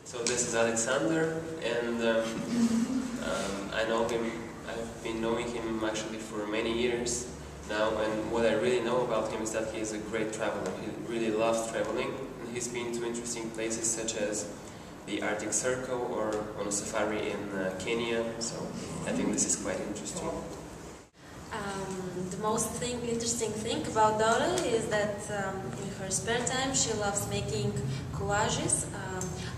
So this is Alexander, and I know him. I've been knowing him actually for many years now, and what I really know about him is that he is a great traveler. He really loves traveling, and he's been to interesting places such as the Arctic Circle or on a safari in Kenya, so I think this is quite interesting. The most interesting thing about Dora is that in her spare time she loves making collages,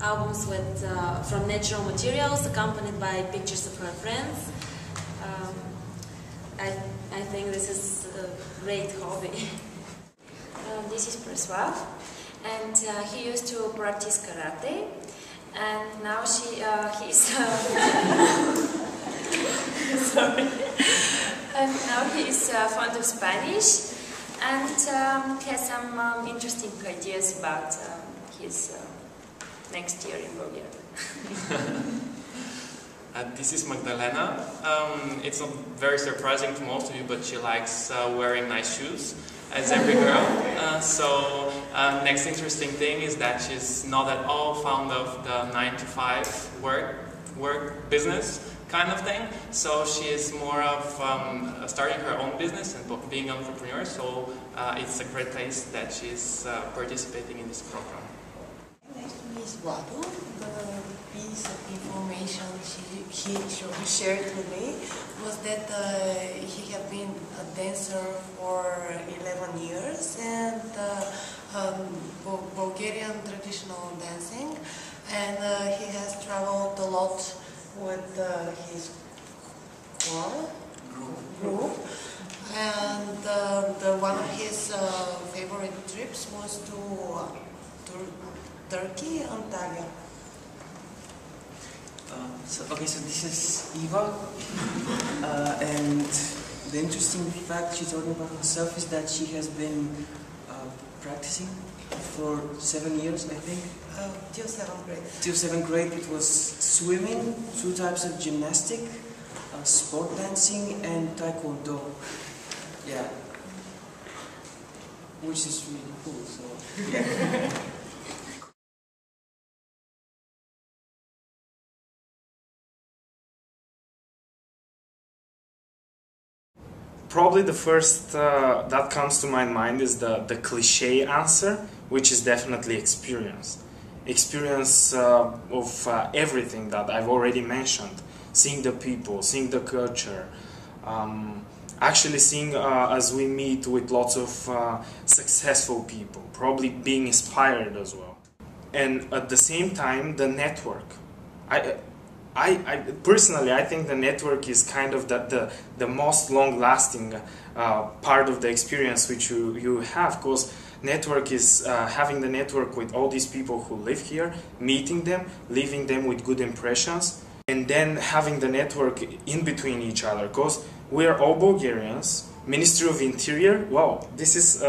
albums with from natural materials accompanied by pictures of her friends. I think this is a great hobby. This is Presław, and he used to practice karate, and now he's sorry. And now he is fond of Spanish, and has some interesting ideas about his next year in Bulgaria. This is Magdalena. It's not very surprising to most of you, but she likes wearing nice shoes, as every girl. Next interesting thing is that she's not at all fond of the 9-to-5 work business kind of thing. So she is more of starting her own business and being an entrepreneur. So it's a great place that she's participating in this program. Next to me is Vlado. The piece of information he shared with me was that he had been a dancer for 11 years and Bulgarian traditional dancing, and he has traveled a lot with his group, and one of his favorite trips was to Turkey, Antalya. So this is Eva, and the interesting fact she's talking about herself is that she has been practicing for 7 years, I think. Till 7th grade. Till 7th grade, it was swimming, 2 types of gymnastic, sport dancing, and taekwondo. Yeah, which is really cool. So yeah. Probably the first that comes to my mind is the cliche answer, which is definitely experience. Experience of everything that I've already mentioned. Seeing the people, seeing the culture, actually seeing as we meet with lots of successful people, probably being inspired as well. And at the same time, the network. I personally, I think the network is kind of the most long-lasting part of the experience which you have, because network is having the network with all these people who live here, meeting them, leaving them with good impressions, and then having the network in between each other, because we are all Bulgarians. Ministry of Interior, wow, this is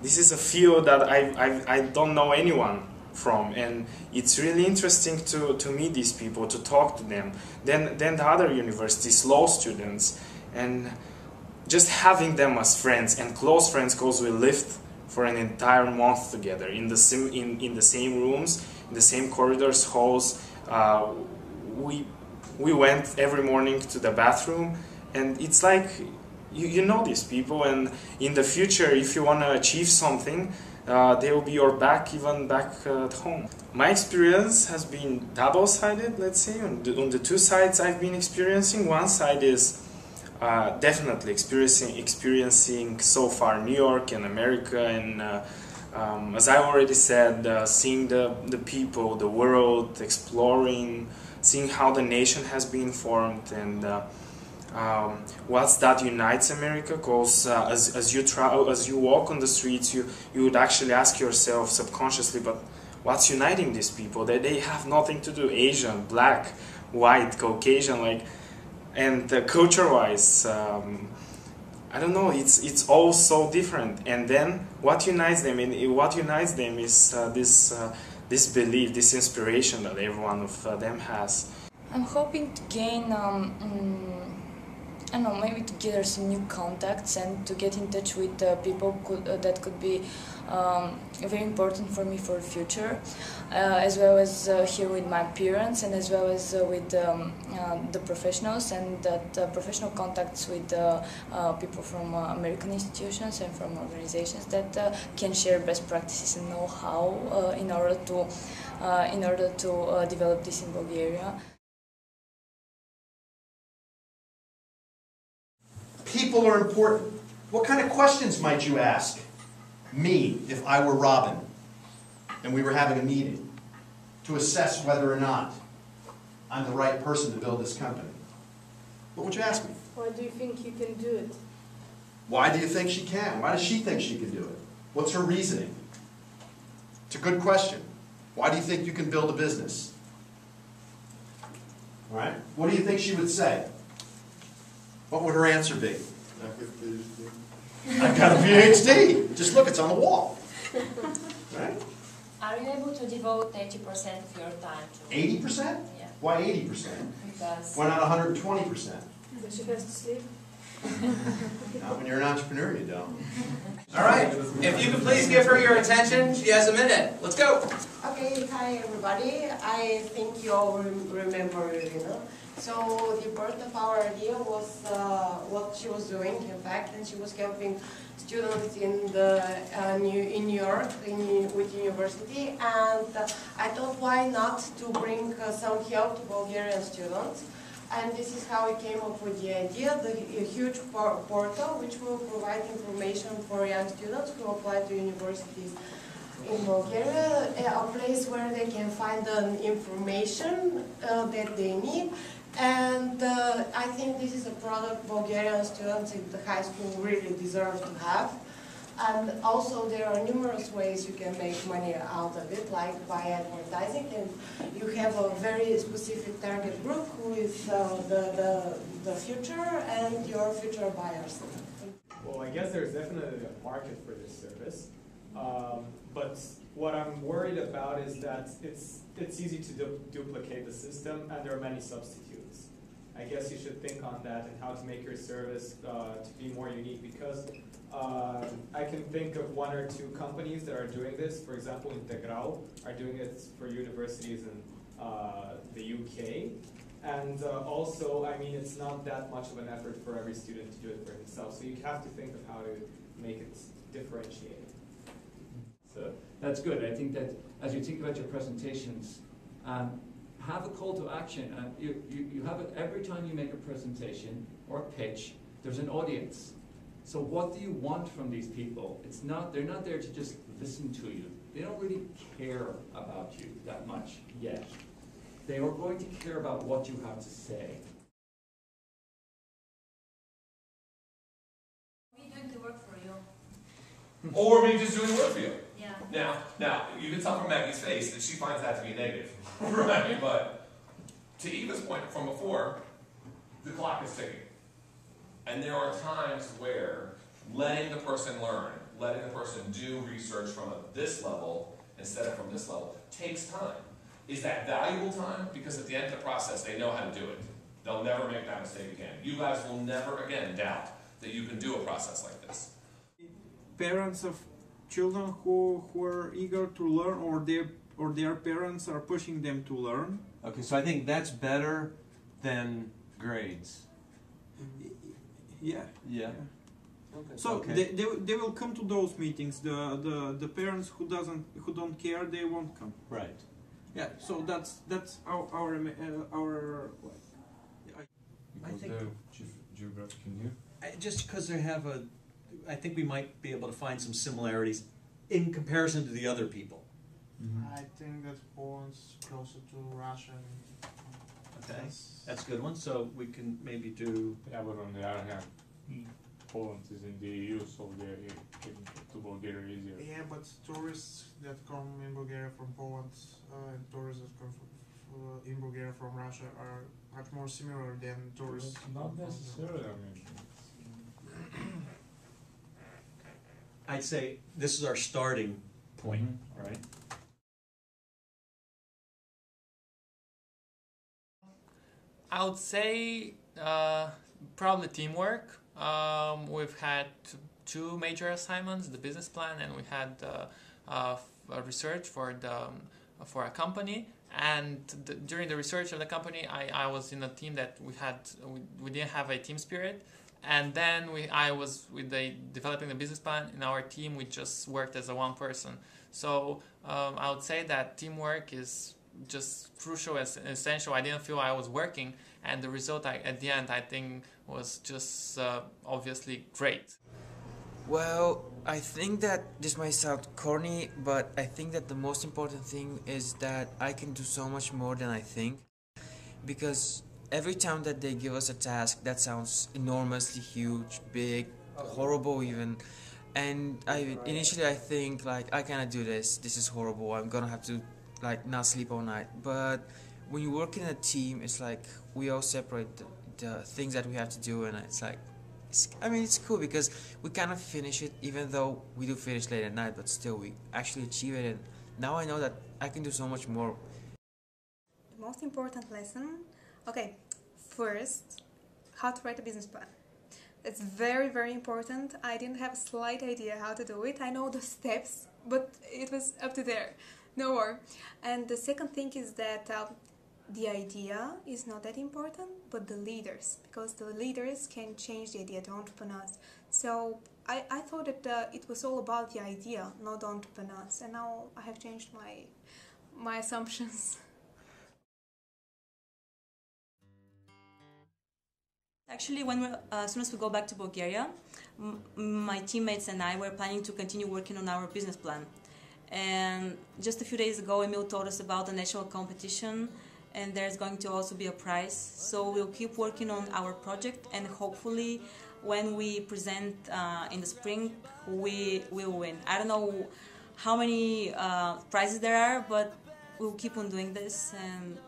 this is a field that I don't know anyone from, and it's really interesting to meet these people, to talk to them. Then the other universities, law students, and just having them as friends and close friends, because we lived for an entire month together in the same rooms, in the same corridors, halls. We went every morning to the bathroom, and it's like you know these people, and in the future, if you want to achieve something, they will be your back, even back at home. My experience has been double-sided, let's say. On the 2 sides I've been experiencing, one side is definitely experiencing so far New York and America, and as I already said, seeing the people, the world, exploring, seeing how the nation has been formed, and what's that unites America, because as you walk on the streets, you would actually ask yourself subconsciously, but what's uniting these people? They have nothing to do, Asian, black, white, Caucasian, and culture-wise, I don't know, it's all so different. And then what unites them? And what unites them is this belief, this inspiration that every one of them has. I'm hoping to gain I don't know, maybe to gather some new contacts and to get in touch with people that could be very important for me for the future, as well as here with my parents and as well as with the professionals, and that professional contacts with people from American institutions and from organizations that can share best practices and know-how in order to develop this in Bulgaria. People are important. What kind of questions might you ask me if I were Robin and we were having a meeting to assess whether or not I'm the right person to build this company? What would you ask me? Why do you think you can do it? Why do you think she can? Why does she think she can do it? What's her reasoning? It's a good question. Why do you think you can build a business? All right? What do you think she would say? What would her answer be? I've got a PhD. Just look, it's on the wall. Right? Are you able to devote 80% of your time to 80%? Yeah. Why 80%? Because Why not 120%? But she has to sleep. Not when you're an entrepreneur, you don't. All right. If you could please give her your attention, she has a minute. Let's go. Okay, hi everybody. I think you all remember Irina. So the birth of our idea was what she was doing, in fact, and she was helping students in New York with university. And I thought, why not to bring some help to Bulgarian students? And this is how we came up with the idea, a huge portal which will provide information for young students who apply to universities in Bulgaria, a place where they can find the information that they need. And I think this is a product Bulgarian students in the high school really deserve to have. And also there are numerous ways you can make money out of it, like by advertising. And you have a very specific target group who is the future and your future buyers. Well, I guess there's definitely a market for this service. But what I'm worried about is that it's easy to duplicate the system, and there are many substitutes. I guess you should think on that and how to make your service to be more unique, because I can think of one or two companies that are doing this. For example, Integral are doing it for universities in the UK. And also, I mean, it's not that much of an effort for every student to do it for himself. So you have to think of how to make it differentiated. So that's good. I think that as you think about your presentations, have a call to action. You have it every time you make a presentation or a pitch. There's an audience. So what do you want from these people? They're not there to just listen to you. They don't really care about you that much yet. They are going to care about what you have to say. we doing the work for you. Or maybe just doing work for you. Yeah. Now, you can tell from Maggie's face that she finds that to be a negative, right? But to Eva's point from before, the clock is ticking. And there are times where letting the person learn, letting the person do research from this level instead of from this level, takes time. Is that valuable time? Because at the end of the process, they know how to do it. They'll never make that mistake again. You guys will never again doubt that you can do a process like this. Parents of children who are eager to learn, or their parents are pushing them to learn. Okay, so I think that's better than grades. Yeah. Yeah. Okay. So okay. they will come to those meetings. The parents who don't care, they won't come. Right. Yeah. So that's our I think geographical view. Just because they have a, I think we might be able to find some similarities in comparison to the other people. Mm-hmm. I think that Poland's closer to Russia. Okay, that's a good one. So we can maybe do. Yeah, but on the other hand, Poland is in the EU, so they're to Bulgaria easier. Yeah, but tourists that come in Bulgaria from Poland and tourists that come in Bulgaria from Russia are much more similar than tourists. Not necessarily. I mean. I'd say this is our starting point, right? I would say probably teamwork. We've had two major assignments: the business plan, and we had a research for a company. And during the research of the company, I was in a team that we didn't have a team spirit. And then I was with developing the business plan. In our team, we just worked as a one person. So I would say that teamwork is just crucial and essential. I didn't feel I was working, and the result at the end, I think, was just obviously great. Well, I think that this might sound corny, but I think that the most important thing is that I can do so much more than I think. Because every time that they give us a task that sounds enormously huge, big, horrible even, and initially I think like, I cannot do this is horrible, I'm gonna have to like not sleep all night. But when you work in a team, it's like we all separate the things that we have to do, and it's like, it's cool because we kind of finish it, even though we do finish late at night, but still we actually achieve it, and now I know that I can do so much more. The most important lesson, okay, first, how to write a business plan. It's very, very important. I didn't have a slight idea how to do it. I know the steps, but it was up to there, no more. And the second thing is that the idea is not that important, but the leaders, because the leaders can change the idea, the entrepreneurs. So I thought that it was all about the idea, not the entrepreneurs, and now I have changed my assumptions. Actually, as soon as we go back to Bulgaria, my teammates and I were planning to continue working on our business plan. And just a few days ago, Emil told us about the national competition, and there's going to also be a prize. So we'll keep working on our project, and hopefully when we present in the spring, we will win. I don't know how many prizes there are, but we'll keep on doing this. And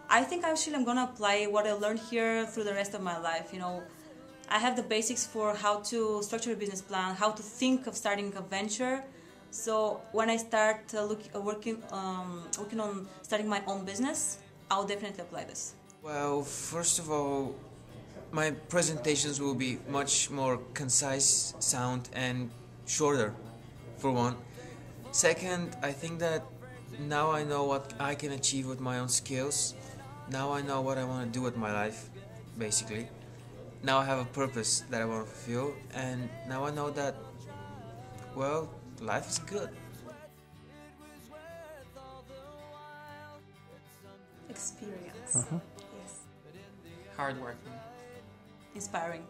I think actually I'm gonna apply what I learned here through the rest of my life. You know, I have the basics for how to structure a business plan, how to think of starting a venture. So when I start working on starting my own business, I'll definitely apply this. Well, first of all, my presentations will be much more concise, sound, and shorter, for one. Second, I think that now I know what I can achieve with my own skills. Now I know what I want to do with my life, basically. Now I have a purpose that I want to fulfill, and now I know that, well, life is good. Experience. Uh-huh. Yes. Hardworking. Inspiring.